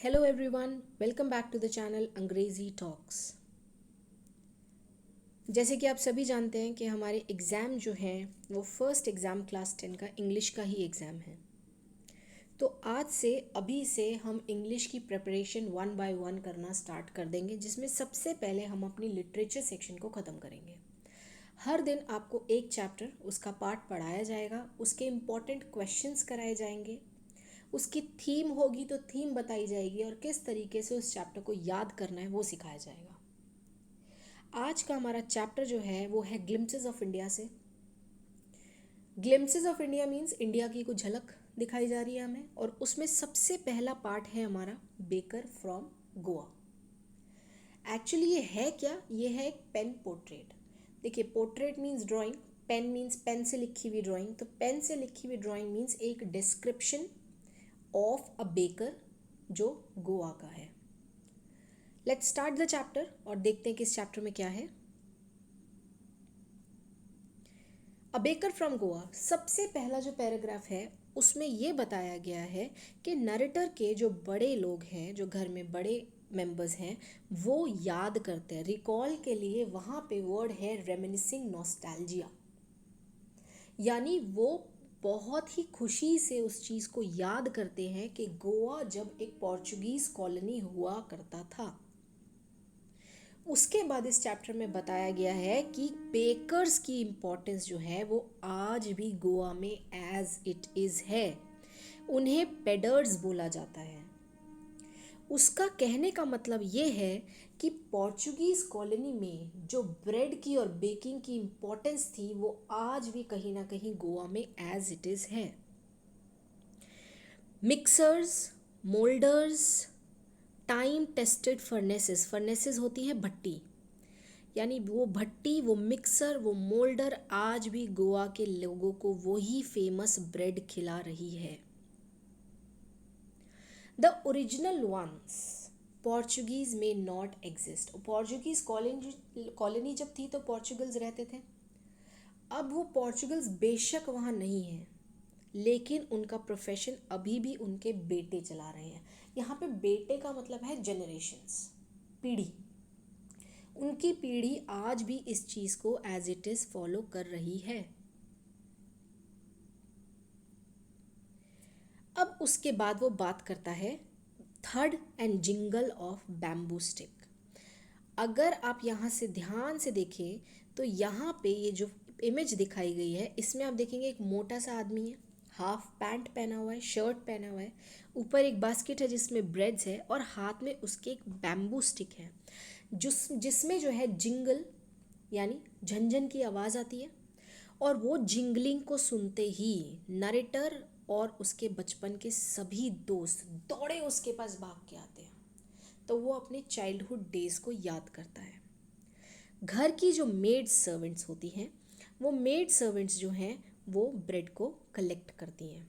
Hello everyone, welcome back to the channel Angrezi talks. जैसे कि आप सभी जानते हैं कि हमारे एग्ज़ाम जो हैं वो फर्स्ट एग्ज़ाम क्लास 10 का इंग्लिश का ही एग्ज़ाम है। तो आज से अभी से हम इंग्लिश की प्रिपरेशन वन बाय वन करना स्टार्ट कर देंगे, जिसमें सबसे पहले हम अपनी लिटरेचर सेक्शन को ख़त्म करेंगे। हर दिन आपको एक चैप्टर उसका पार्ट पढ़ाया जाएगा, उसके इम्पॉर्टेंट क्वेश्चंस कराए जाएंगे, उसकी थीम होगी तो थीम बताई जाएगी और किस तरीके से उस चैप्टर को याद करना है वो सिखाया जाएगा। आज का हमारा चैप्टर जो है वो है ग्लिम्पसेस ऑफ इंडिया से। Glimpses of India means India की कुछ झलक दिखाई जा रही है हमें, और उसमें सबसे पहला पार्ट है हमारा बेकर फ्रॉम गोवा। एक्चुअली ये है क्या? ये है एक पेन पोर्ट्रेट। देखिए, portrait means drawing, pen means pen से लिखी हुई ड्राइंग, तो पेन से लिखी हुई ड्राइंग मीन्स एक डिस्क्रिप्शन ऑफ अ बेकर जो गोवा का है। लेट्स स्टार्ट द चैप्टर और देखते हैं कि इस चैप्टर में क्या है। अ बेकर फ्रॉम गोवा, सबसे पहला जो पैराग्राफ है उसमें ये बताया गया है कि नरेटर के जो बड़े लोग हैं, जो घर में बड़े मेंबर्स हैं, वो याद करते हैं। रिकॉल के लिए वहाँ पे वर्ड है रेमिनिसिंग नॉस्टैल्जिया, यानी वो बहुत ही खुशी से उस चीज़ को याद करते हैं कि गोवा जब एक पोर्चुगीज़ कॉलोनी हुआ करता था। उसके बाद इस चैप्टर में बताया गया है कि बेकर्स की इम्पोर्टेंस जो है वो आज भी गोवा में एज इट इज़ है। उन्हें पेडर्स बोला जाता है। उसका कहने का मतलब ये है कि पोर्चुगीज़ कॉलोनी में जो ब्रेड की और बेकिंग की इम्पोर्टेंस थी वो आज भी कहीं ना कहीं गोवा में एज इट इज़ है। Mixers, moulders, time tested furnaces, furnaces होती है भट्टी, यानी वो भट्टी, वो मिक्सर, वो मोल्डर आज भी गोवा के लोगों को वही फेमस ब्रेड खिला रही है। द ओरिजिनल वंस पोर्चुगीज में नॉट एग्जिस्ट। पोर्चुगीज कॉलोनी जब थी तो पोर्चुगल्स रहते थे। अब वो पोर्चुगल्स बेशक वहाँ नहीं हैं, लेकिन उनका प्रोफेशन अभी भी उनके बेटे चला रहे हैं। यहाँ पे बेटे का मतलब है जनरेशन्स, पीढ़ी। उनकी पीढ़ी आज भी इस चीज़ को एज इट इज़ फॉलो कर रही है। अब उसके बाद वो बात करता है third and jingle of bamboo stick. अगर आप यहाँ से ध्यान से देखें तो यहाँ पे ये जो इमेज दिखाई गई है इसमें आप देखेंगे एक मोटा सा आदमी है, हाफ पैंट पहना हुआ है, शर्ट पहना हुआ है, ऊपर एक बास्केट है जिसमें ब्रेड्स है और हाथ में उसके एक बैम्बू स्टिक है जिसमें जो है जिंगल यानी झंझन की आवाज़ आती है। और वो जिंगलिंग को सुनते ही नरेटर और उसके बचपन के सभी दोस्त दौड़े उसके पास भाग के आते हैं, तो वो अपने चाइल्डहुड डेज़ को याद करता है। घर की जो मेड सर्वेंट्स होती हैं, वो मेड सर्वेंट्स जो हैं वो ब्रेड को कलेक्ट करती हैं,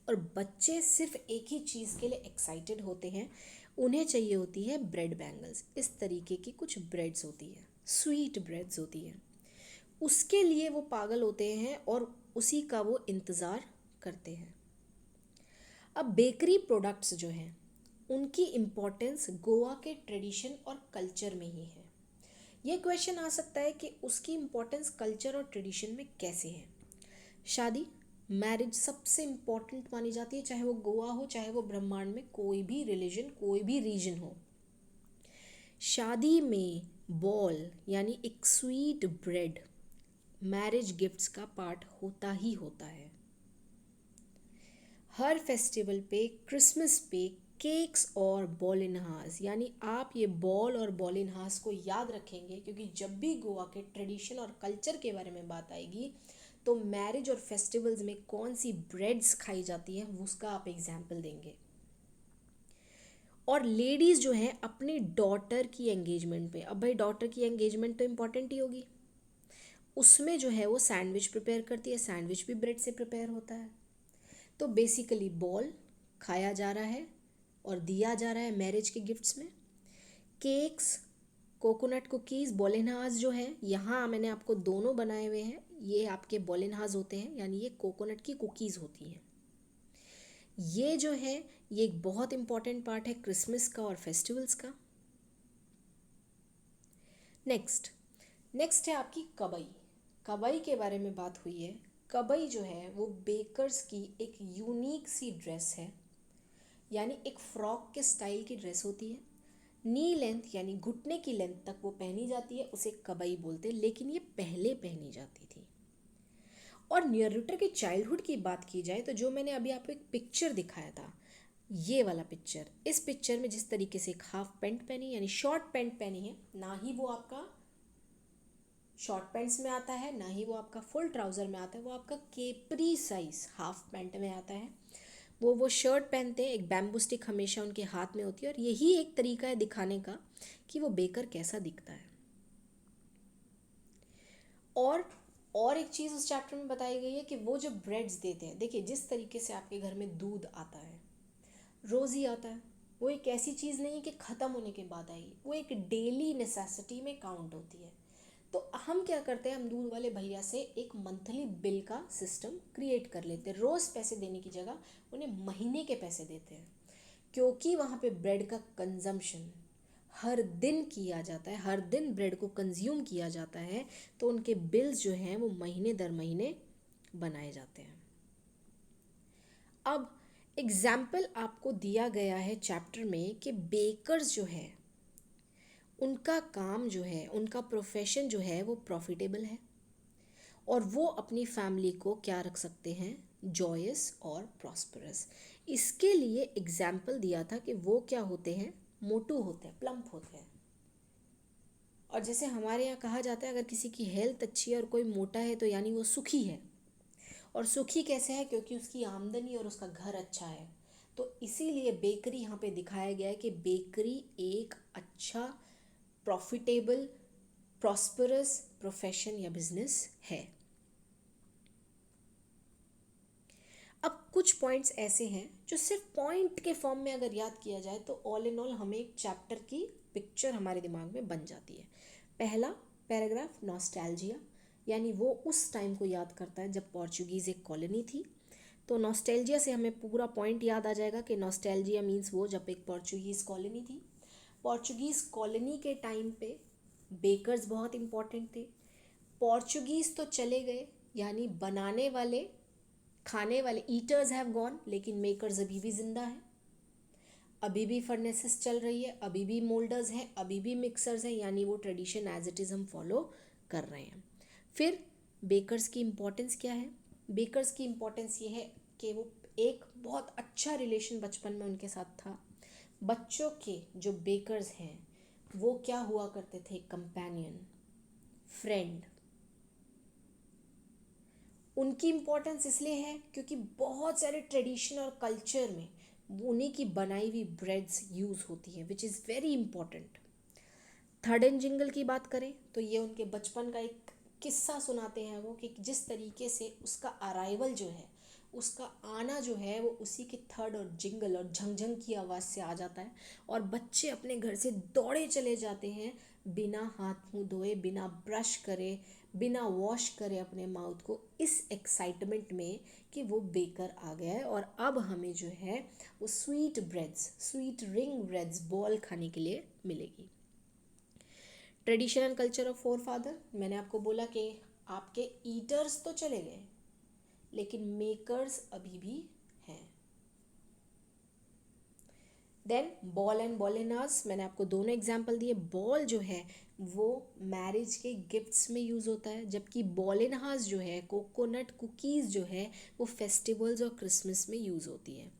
और बच्चे सिर्फ एक ही चीज़ के लिए एक्साइटेड होते हैं, उन्हें चाहिए होती है ब्रेड बैंगल्स। इस तरीके की कुछ ब्रेड्स होती है, स्वीट ब्रेड्स होती हैं, उसके लिए वो पागल होते हैं और उसी का वो इंतज़ार करते हैं। अब बेकरी प्रोडक्ट्स जो हैं उनकी इम्पोर्टेंस गोवा के ट्रेडिशन और कल्चर में ही है। ये क्वेश्चन आ सकता है कि उसकी इम्पोर्टेंस कल्चर और ट्रेडिशन में कैसे है। शादी, मैरिज सबसे इम्पोर्टेंट मानी जाती है, चाहे वो गोवा हो चाहे वो ब्रह्मांड में कोई भी रिलीजन, कोई भी रीजन हो। शादी में बॉल यानी एक स्वीट ब्रेड मैरिज गिफ्ट्स का पार्ट होता ही होता है। हर फेस्टिवल पे, क्रिसमस पे केक्स और बॉलिनहास, यानी आप ये बॉल और बॉलिनहास को याद रखेंगे, क्योंकि जब भी गोवा के ट्रेडिशन और कल्चर के बारे में बात आएगी तो मैरिज और फेस्टिवल्स में कौन सी ब्रेड्स खाई जाती हैं उसका आप एग्जाम्पल देंगे। और लेडीज़ जो हैं अपनी डॉटर की एंगेजमेंट पे, अब भाई डॉटर की एंगेजमेंट तो इम्पॉर्टेंट ही होगी, उसमें जो है वो सैंडविच प्रिपेयर करती है, सैंडविच भी ब्रेड से प्रिपेयर होता है। तो बेसिकली बॉल खाया जा रहा है और दिया जा रहा है मैरिज के गिफ्ट्स में। केक्स, कोकोनट कुकीज़, बोलेनहाज जो है, यहाँ मैंने आपको दोनों बनाए हुए हैं, ये आपके बोलेनहाज होते हैं, यानी ये कोकोनट की कुकीज़ होती हैं। ये जो है ये एक बहुत इम्पॉर्टेंट पार्ट है क्रिसमस का और फेस्टिवल्स का। नेक्स्ट है आपकी कबई। कबई के बारे में बात हुई है। कबई जो है वो बेकर्स की एक यूनिक सी ड्रेस है, यानी एक फ्रॉक के स्टाइल की ड्रेस होती है। नी लेंथ यानी घुटने की लेंथ तक वो पहनी जाती है, उसे कबई बोलते हैं, लेकिन ये पहले पहनी जाती थी। और नियरूटर के चाइल्डहुड की बात की जाए तो जो मैंने अभी आपको एक पिक्चर दिखाया था, ये वाला पिक्चर, इस पिक्चर में जिस तरीके से एक हाफ पैंट पहनी यानी शॉर्ट पैंट पहनी है, ना ही वो आपका शॉर्ट पैंट्स में आता है ना ही वो आपका फुल ट्राउज़र में आता है, वो आपका केपरी साइज हाफ पैंट में आता है। वो शर्ट पहनते हैं, एक बैम्बू स्टिक हमेशा उनके हाथ में होती है, और यही एक तरीका है दिखाने का कि वो बेकर कैसा दिखता है। और एक चीज़ उस चैप्टर में बताई गई है कि वो जो ब्रेड्स देते हैं, देखिए जिस तरीके से आपके घर में दूध आता है, रोज़ ही आता है, वो एक ऐसी चीज़ नहीं है कि ख़त्म होने के बाद आएगी, वो एक डेली नेसेसिटी में काउंट होती है। तो हम क्या करते हैं, हम दूध वाले भैया से एक मंथली बिल का सिस्टम क्रिएट कर लेते हैं। रोज़ पैसे देने की जगह उन्हें महीने के पैसे देते हैं, क्योंकि वहाँ पे ब्रेड का कंजम्पशन हर दिन किया जाता है, हर दिन ब्रेड को कंज्यूम किया जाता है, तो उनके बिल्स जो हैं वो महीने दर महीने बनाए जाते हैं। अब एग्जाम्पल आपको दिया गया है चैप्टर में कि बेकर्स जो है उनका काम जो है, उनका प्रोफेशन जो है वो प्रॉफिटेबल है, और वो अपनी फैमिली को क्या रख सकते हैं, जॉयस और प्रॉस्परस। इसके लिए एग्जाम्पल दिया था कि वो क्या होते हैं, मोटू होते हैं, प्लम्प होते हैं। और जैसे हमारे यहाँ कहा जाता है अगर किसी की हेल्थ अच्छी है और कोई मोटा है तो यानी वो सुखी है। और सुखी कैसे है, क्योंकि उसकी आमदनी और उसका घर अच्छा है। तो इसीलिए बेकरी यहाँ पे दिखाया गया है कि बेकरी एक अच्छा प्रॉफिटेबल प्रॉस्परस प्रोफेशन या बिजनेस है। अब कुछ पॉइंट्स ऐसे हैं जो सिर्फ पॉइंट के फॉर्म में अगर याद किया जाए तो ऑल इन ऑल हमें एक चैप्टर की पिक्चर हमारे दिमाग में बन जाती है। पहला पैराग्राफ नॉस्टैल्जिया, यानी वो उस टाइम को याद करता है जब पोर्चुगीज़ एक कॉलोनी थी। तो नॉस्टैल्जिया से हमें पूरा पॉइंट याद आ जाएगा कि नॉस्टैल्जिया मीन्स वो जब एक पोर्चुगीज़ कॉलोनी थी। पोर्चुगीज़ कॉलोनी के टाइम पे बेकर्स बहुत इम्पोर्टेंट थे। पोर्चुगीज़ तो चले गए, यानी बनाने वाले, खाने वाले, ईटर्स हैव गॉन, लेकिन मेकर्स अभी भी जिंदा हैं। अभी भी फर्नेसेस चल रही है, अभी भी मोल्डर्स हैं, अभी भी मिक्सर्स हैं, यानी वो ट्रेडिशन एज इट इज़ हम फॉलो कर रहे हैं। फिर बेकर्स की इम्पोर्टेंस क्या है, बेकर्स की इम्पोर्टेंस ये है कि वो एक बहुत अच्छा रिलेशन बचपन में उनके साथ था। बच्चों के जो बेकर्स हैं वो क्या हुआ करते थे, कंपेनियन, फ्रेंड। उनकी इम्पोर्टेंस इसलिए है क्योंकि बहुत सारे ट्रेडिशन और कल्चर में उन्हीं की बनाई हुई ब्रेड्स यूज़ होती हैं, which is very important. Third and jingle की बात करें तो ये उनके बचपन का एक किस्सा सुनाते हैं वो, कि जिस तरीके से उसका अराइवल जो है, उसका आना जो है वो उसी के थर्ड और जिंगल और झंझंग की आवाज़ से आ जाता है, और बच्चे अपने घर से दौड़े चले जाते हैं बिना हाथ मुंह धोए, बिना ब्रश करे, बिना वॉश करे अपने माउथ को, इस एक्साइटमेंट में कि वो बेकर आ गया है और अब हमें जो है वो sweet breads, sweet ring breads ball खाने के लिए मिलेगी। Tradition and culture of four father, मैंने आपको बोला कि आपके ईटर्स तो चले गए लेकिन मेकर्स अभी भी हैं। देन बॉल एंड बॉलिनास, मैंने आपको दोनों एग्जाम्पल दिए। बॉल जो है वो मैरिज के गिफ्ट्स में यूज़ होता है, जबकि बॉलिनहास जो है, कोकोनट कुकीज़ जो है, वो फेस्टिवल्स और क्रिसमस में यूज़ होती है।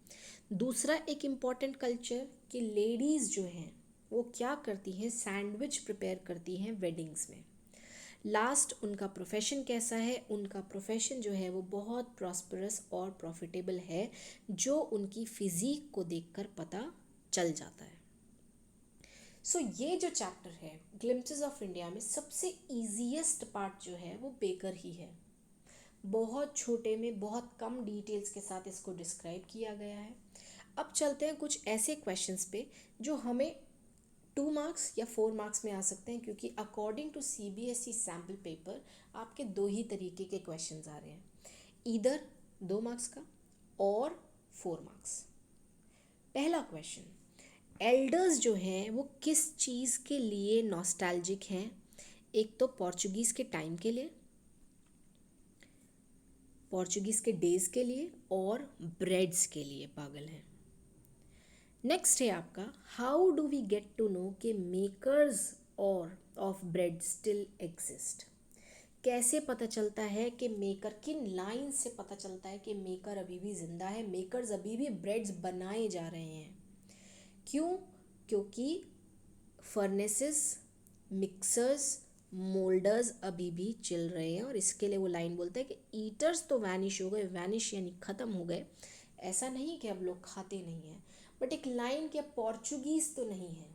दूसरा एक इम्पॉर्टेंट कल्चर कि लेडीज़ जो हैं वो क्या करती हैं, सैंडविच प्रिपेयर करती हैं वेडिंग्स में। लास्ट उनका प्रोफेशन कैसा है, उनका प्रोफेशन जो है वो बहुत प्रॉस्परस और प्रॉफिटेबल है, जो उनकी फिज़ीक को देखकर पता चल जाता है। सो ये जो चैप्टर है ग्लिम्पसेस ऑफ इंडिया में सबसे ईजीएस्ट पार्ट जो है वो बेकर ही है। बहुत छोटे में बहुत कम डिटेल्स के साथ इसको डिस्क्राइब किया गया है। अब चलते हैं कुछ ऐसे क्वेश्चंस पे जो हमें 2 मार्क्स या 4 मार्क्स में आ सकते हैं, क्योंकि according to CBSE sample paper आपके दो ही तरीके के क्वेश्चंस आ रहे हैं, इधर 2 मार्क्स का और 4 मार्क्स। पहला क्वेश्चन, एल्डर्स जो हैं वो किस चीज़ के लिए नॉस्टैल्जिक हैं? एक तो पोर्चुगीज़ के टाइम के लिए, पोर्चुगीज़ के डेज़ के लिए और ब्रेड्स के लिए पागल हैं। नेक्स्ट है आपका, how do we get to know कि मेकर्स और ऑफ ब्रेड स्टिल एग्जिस्ट? कैसे पता चलता है कि मेकर, किन लाइन से पता चलता है कि मेकर अभी भी ज़िंदा है, मेकर्स अभी भी ब्रेड्स बनाए जा रहे हैं? क्यों? क्योंकि फर्नेसेस, मिक्सर्स, मोल्डर्स अभी भी चल रहे हैं, और इसके लिए वो लाइन बोलते हैं कि ईटर्स तो वैनिश हो गए, वैनिश यानी ख़त्म हो गए। ऐसा नहीं कि अब लोग खाते नहीं हैं, बट एक लाइन कि अब पोर्चुगीज़ तो नहीं है,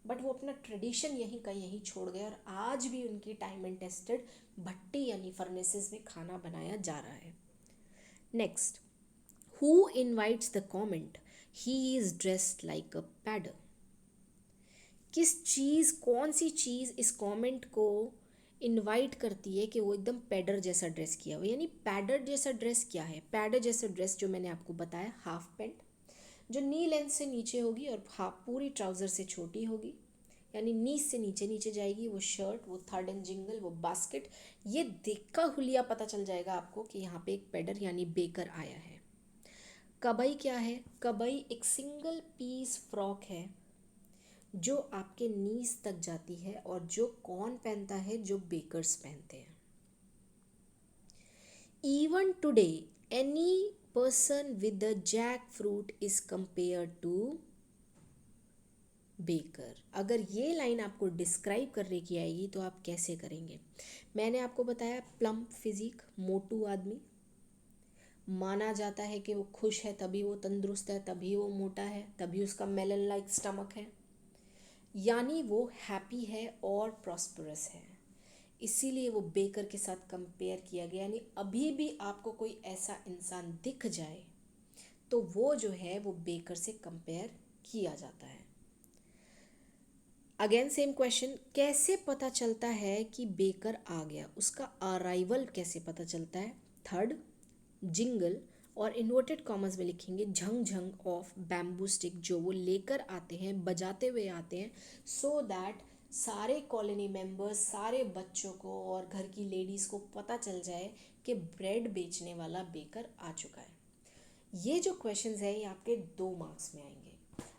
बट वो अपना ट्रेडिशन यहीं का यहीं छोड़ गए, और आज भी उनकी टाइम एंड टेस्टेड भट्टी यानी फर्नेसेस में खाना बनाया जा रहा है। Next, who invites the comment he is dressed like अ पैडर? किस चीज़, कौन सी चीज़ इस कमेंट को इनवाइट करती है कि वो एकदम पैडर जैसा ड्रेस किया हुआ? यानी पैडर जैसा ड्रेस क्या है? पैडर जैसा ड्रेस जो मैंने आपको बताया, हाफ पैंट जो नी लेंथ से नीचे होगी और हाफ पूरी ट्राउज़र से छोटी होगी, यानी नी से नीचे नीचे जाएगी वो शर्ट, वो थर्ड एंड जिंगल, वो बास्केट, ये देखा हुलिया पता चल जाएगा आपको कि यहाँ पे एक पैडर यानी बेकर आया है। कबई क्या है? कबई एक सिंगल पीस फ्रॉक है जो आपके नीज तक जाती है, और जो कौन पहनता है? जो बेकर्स पहनते हैं। Even today any person with the jackfruit is compare to baker. अगर ये लाइन आपको डिस्क्राइब करने की आएगी तो आप कैसे करेंगे? मैंने आपको बताया प्लम्प फिजिक, मोटू आदमी, माना जाता है कि वो खुश है तभी वो तंदुरुस्त है, तभी वो मोटा है, तभी उसका मेलन लाइक स्टमक है, यानी वो हैप्पी है और प्रॉस्परस है, इसीलिए वो बेकर के साथ कंपेयर किया गया। यानी अभी भी आपको कोई ऐसा इंसान दिख जाए तो वो जो है वो बेकर से कंपेयर किया जाता है। अगेन सेम क्वेश्चन, कैसे पता चलता है कि बेकर आ गया? उसका अराइवल कैसे पता चलता है? थर्ड, जिंगल और इन्वर्टेड कॉमर्स में लिखेंगे Jhang Jhang of bamboo stick, जो वो लेकर आते हैं, बजाते हुए आते हैं, सो दैट सारे कॉलोनी मेंबर्स, सारे बच्चों को और घर की लेडीज़ को पता चल जाए कि ब्रेड बेचने वाला बेकर आ चुका है। ये जो क्वेश्चंस है ये आपके 2 मार्क्स में आएंगे,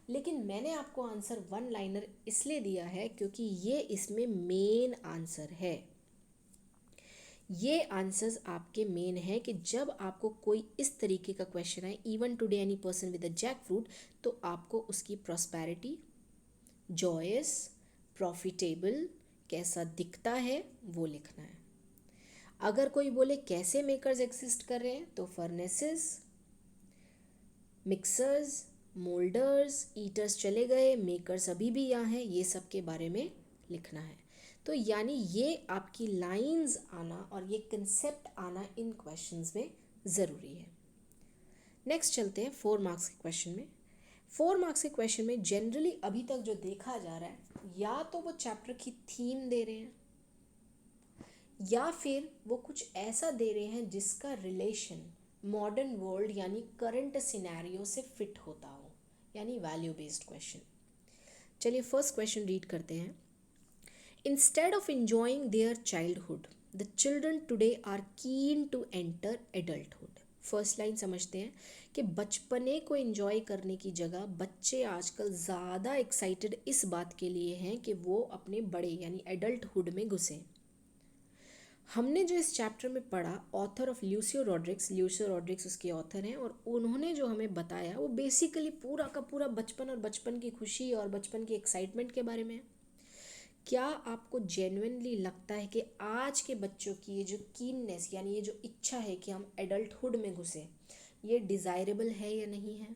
लेकिन मैंने आपको आंसर 1 लाइनर इसलिए दिया है क्योंकि ये इसमें मेन आंसर है। ये आंसर्स आपके मेन है कि जब आपको कोई इस तरीके का क्वेश्चन आए, even today any person with a jackfruit, तो आपको उसकी प्रॉस्पेरिटी, जॉयस, प्रॉफिटेबल कैसा दिखता है वो लिखना है। अगर कोई बोले कैसे मेकर्स एग्जिस्ट कर रहे हैं, तो फर्नेसेस, मिक्सर्स, मोल्डर्स, ईटर्स चले गए, मेकर्स अभी भी यहाँ हैं, ये सब के बारे में लिखना है। तो यानी ये आपकी लाइंस आना और ये कंसेप्ट आना इन क्वेश्चंस में ज़रूरी है। नेक्स्ट चलते हैं 4 मार्क्स के क्वेश्चन में। 4 मार्क्स के क्वेश्चन में जनरली अभी तक जो देखा जा रहा है, या तो वो चैप्टर की थीम दे रहे हैं, या फिर वो कुछ ऐसा दे रहे हैं जिसका रिलेशन मॉडर्न वर्ल्ड यानी करंट सिनेरियो से फिट होता हो, यानी वैल्यू बेस्ड क्वेश्चन। चलिए फर्स्ट क्वेश्चन रीड करते हैं। Instead of enjoying their childhood, the children today are keen to enter adulthood. First line समझते हैं कि बचपने को एंजॉय करने की जगह बच्चे आजकल ज़्यादा एक्साइटेड इस बात के लिए हैं कि वो अपने बड़े यानी एडल्टहुड में घुसें। हमने जो इस चैप्टर में पढ़ा, ऑथर ऑफ ल्यूसियो रॉड्रिक्स उसके ऑथर हैं, और उन्होंने जो हमें बताया वो बेसिकली पूरा का पूरा बचपन और बचपन की खुशी और बचपन की एक्साइटमेंट के बारे में है। क्या आपको जेन्युइनली लगता है कि आज के बच्चों की ये जो कीननेस यानी ये जो इच्छा है कि हम एडल्टहुड में घुसें, ये डिज़ायरेबल है या नहीं है?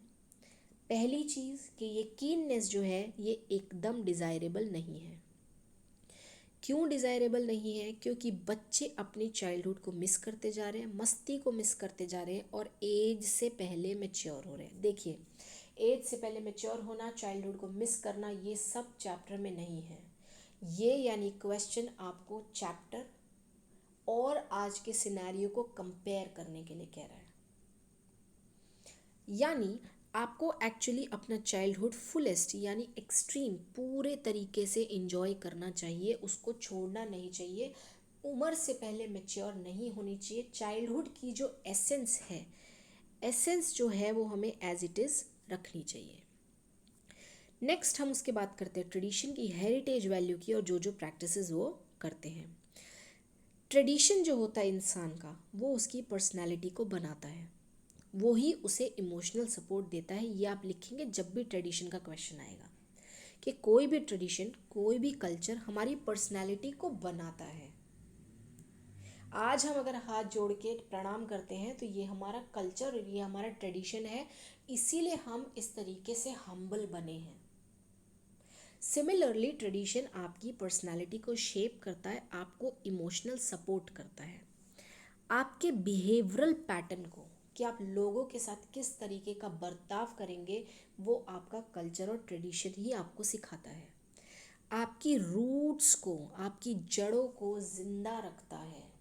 पहली चीज़ कि ये कीननेस जो है ये एकदम डिज़ायरेबल नहीं है। क्यों डिज़ायरेबल नहीं है? क्योंकि बच्चे अपनी चाइल्डहुड को मिस करते जा रहे हैं, मस्ती को मिस करते जा रहे हैं, और एज से पहले मैच्योर हो रहे हैं। देखिए, एज से पहले मैच्योर होना, चाइल्डहुड को मिस करना, ये सब चैप्टर में नहीं है। ये यानी क्वेश्चन आपको चैप्टर और आज के सिनेरियो को कंपेयर करने के लिए कह रहा है। यानी आपको एक्चुअली अपना चाइल्डहुड फुलेस्ट यानी एक्सट्रीम पूरे तरीके से इंजॉय करना चाहिए, उसको छोड़ना नहीं चाहिए, उम्र से पहले मैच्योर नहीं होनी चाहिए। चाइल्डहुड की जो एसेंस है, एसेंस जो है वो हमें एज इट इज़ रखनी चाहिए। नेक्स्ट हम उसके बात करते हैं ट्रेडिशन की, हेरिटेज वैल्यू की, और जो जो प्रैक्टिसेस वो करते हैं। ट्रेडिशन जो होता है इंसान का, वो उसकी पर्सनैलिटी को बनाता है, वो ही उसे इमोशनल सपोर्ट देता है। ये आप लिखेंगे जब भी ट्रेडिशन का क्वेश्चन आएगा, कि कोई भी ट्रेडिशन, कोई भी कल्चर हमारी पर्सनैलिटी को बनाता है। आज हम अगर हाथ जोड़ के प्रणाम करते हैं तो ये हमारा कल्चर, ये हमारा ट्रेडिशन है, इसीलिए हम इस तरीके से हम्बल बने हैं। सिमिलरली ट्रेडिशन आपकी पर्सनालिटी को शेप करता है, आपको इमोशनल सपोर्ट करता है, आपके बिहेवियरल पैटर्न को, कि आप लोगों के साथ किस तरीके का बर्ताव करेंगे, वो आपका कल्चर और ट्रेडिशन ही आपको सिखाता है। आपकी रूट्स को, आपकी जड़ों को जिंदा रखता है।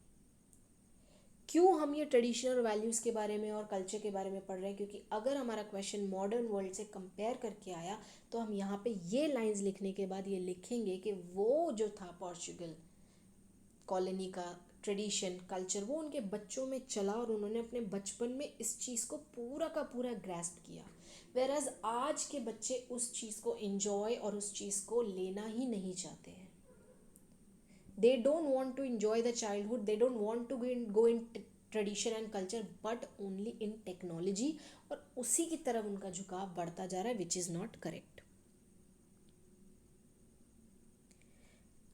क्यों हम ये ट्रेडिशनल वैल्यूज़ के बारे में और कल्चर के बारे में पढ़ रहे हैं? क्योंकि अगर हमारा क्वेश्चन मॉडर्न वर्ल्ड से कंपेयर करके आया तो हम यहाँ पे ये लाइंस लिखने के बाद ये लिखेंगे कि वो जो था पोर्चुगल कॉलोनी का ट्रेडिशन, कल्चर, वो उनके बच्चों में चला और उन्होंने अपने बचपन में इस चीज़ को पूरा का पूरा ग्रैस्प किया। वेराज आज के बच्चे उस चीज़ को एंजॉय और उस चीज़ को लेना ही नहीं चाहते हैं। They don't want to enjoy the childhood, they don't want to go in tradition and culture, but only in technology, और उसी की तरफ उनका झुकाव बढ़ता जा रहा है, which is not correct.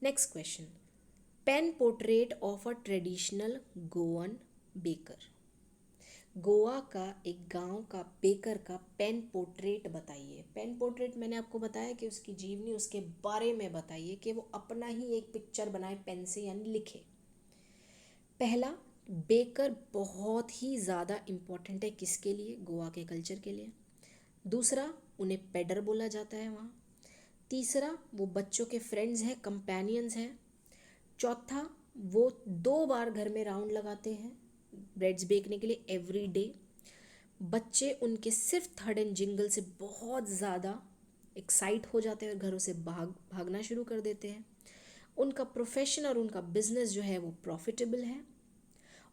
Next question. Pen portrait of a traditional Goan baker. Goa का एक गांव का बेकर का पेन पोर्ट्रेट बताइए। पेन पोर्ट्रेट मैंने आपको बताया कि उसकी जीवनी, उसके बारे में बताइए, कि वो अपना ही एक पिक्चर बनाए पेन से, यानी लिखे। पहला, बेकर बहुत ही ज़्यादा इम्पोर्टेंट है, किसके लिए? गोवा के कल्चर के लिए। दूसरा, उन्हें पेडर बोला जाता है वहाँ। तीसरा, वो बच्चों के फ्रेंड्स हैं, कंपेनियंस हैं। चौथा, वो 2 बार घर में राउंड लगाते हैं ब्रेड्स बेकने के लिए एवरी डे। बच्चे उनके सिर्फ थर्ड एंड जिंगल से बहुत ज़्यादा एक्साइट हो जाते हैं और घरों से भागना शुरू कर देते हैं। उनका प्रोफेशन और उनका बिजनेस जो है वो प्रॉफिटेबल है।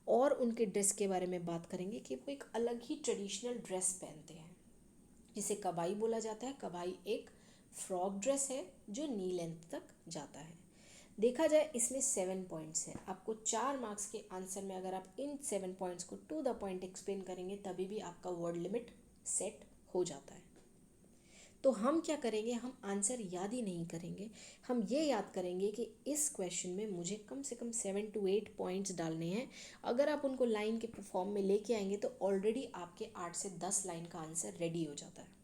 और उनके ड्रेस के बारे में बात करेंगे कि वो एक अलग ही ट्रेडिशनल ड्रेस पहनते हैं, जिसे कबाई बोला जाता है। कबाई एक फ्रॉक ड्रेस है जो नी लेंथ तक जाता है। देखा जाए इसमें 7 पॉइंट्स हैं। आपको 4 मार्क्स के आंसर में अगर आप इन 7 पॉइंट्स को टू द पॉइंट एक्सप्लेन करेंगे तभी भी आपका वर्ड लिमिट सेट हो जाता है। तो हम क्या करेंगे, हम आंसर याद ही नहीं करेंगे, हम ये याद करेंगे कि इस क्वेश्चन में मुझे कम से कम 7 to 8 पॉइंट्स डालने हैं। अगर आप उनको लाइन के फॉर्म में लेके आएंगे तो ऑलरेडी आपके 8 से 10 लाइन का आंसर रेडी हो जाता है।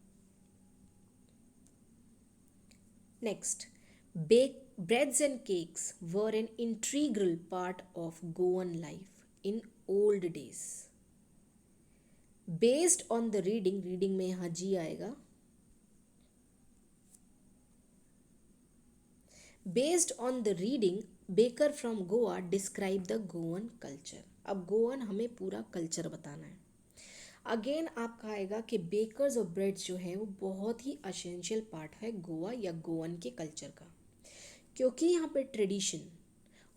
Next, breads and cakes were an integral part of Goan life in old days. Based on the reading में यहाँ जी आएगा। Based on the reading, Baker from Goa describe the Goan culture. अब गोवन हमें पूरा culture बताना है। अगेन आपका आएगा कि बेकर्स और ब्रेड्स जो है वो बहुत ही असेंशियल पार्ट है गोवा या गोवन के कल्चर का। क्योंकि यहाँ पे ट्रेडिशन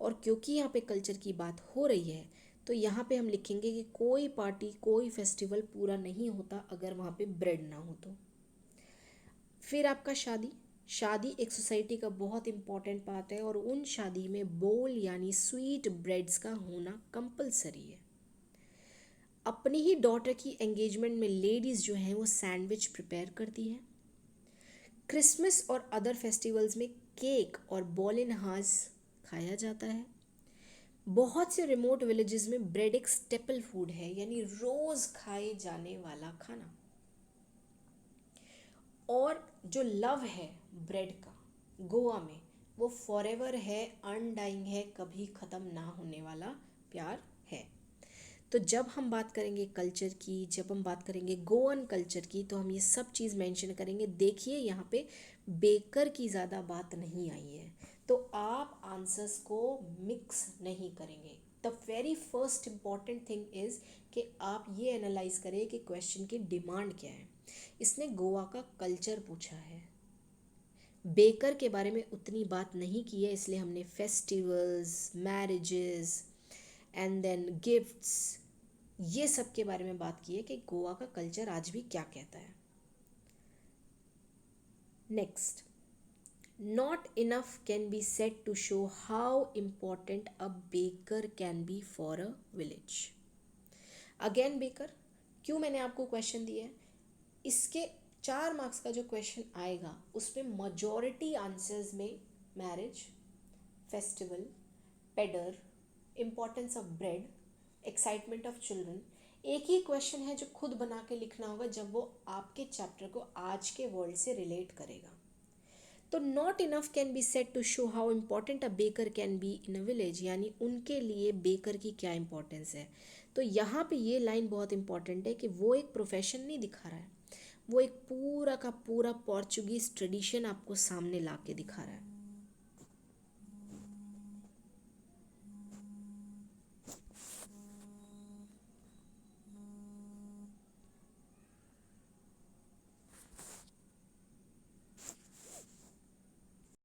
और क्योंकि यहाँ पे कल्चर की बात हो रही है तो यहाँ पे हम लिखेंगे कि कोई पार्टी, कोई फेस्टिवल पूरा नहीं होता अगर वहाँ पे ब्रेड ना हो तो। फिर आपका शादी एक सोसाइटी का बहुत इम्पॉर्टेंट पार्ट है और उन शादी में बोल यानी स्वीट ब्रेड्स का होना कंपलसरी है। अपनी ही डॉटर की एंगेजमेंट में लेडीज़ जो हैं वो सैंडविच प्रिपेयर करती हैं। क्रिसमस और अदर फेस्टिवल्स में केक और बॉल इन हार्स खाया जाता है। बहुत से रिमोट विलेजेस में ब्रेड एक स्टेपल फूड है, यानी रोज़ खाए जाने वाला खाना। और जो लव है ब्रेड का गोवा में, वो फॉरएवर है, अनडाइंग है, कभी ख़त्म ना होने वाला प्यार है। तो जब हम बात करेंगे कल्चर की, जब हम बात करेंगे गोवन कल्चर की, तो हम ये सब चीज़ मेंशन करेंगे। देखिए यहाँ पे बेकर की ज़्यादा बात नहीं आई है, तो आप आंसर्स को मिक्स नहीं करेंगे। The very first important thing is कि आप ये एनालाइज करें कि क्वेश्चन की डिमांड क्या है। इसने गोवा का कल्चर पूछा है, बेकर के बारे में उतनी बात नहीं की है, इसलिए हमने festivals, marriages and then gifts, ये सब के बारे में बात की है कि गोवा का कल्चर आज भी क्या कहता है। Next, not enough can be said to show how important a baker can be for a village. Again baker, क्यों मैंने आपको क्वेश्चन दिया है, इसके 4 मार्क्स का जो क्वेश्चन आएगा उसमें मजॉरिटी आंसर्स में मैरिज, फेस्टिवल, पेडर, importance of bread, excitement of children, एक ही क्वेश्चन है जो खुद बना के लिखना होगा जब वो आपके चैप्टर को आज के वर्ल्ड से रिलेट करेगा। तो not enough can be said to show how important a baker can be in a village, यानी उनके लिए बेकर की क्या इंपॉर्टेंस है। तो यहाँ पे ये लाइन बहुत इंपॉर्टेंट है कि वो एक प्रोफेशन नहीं दिखा रहा है, वो एक पूरा का पूरा पोर्चुगीज ट्रेडिशन आपको सामने ला के दिखा रहा है।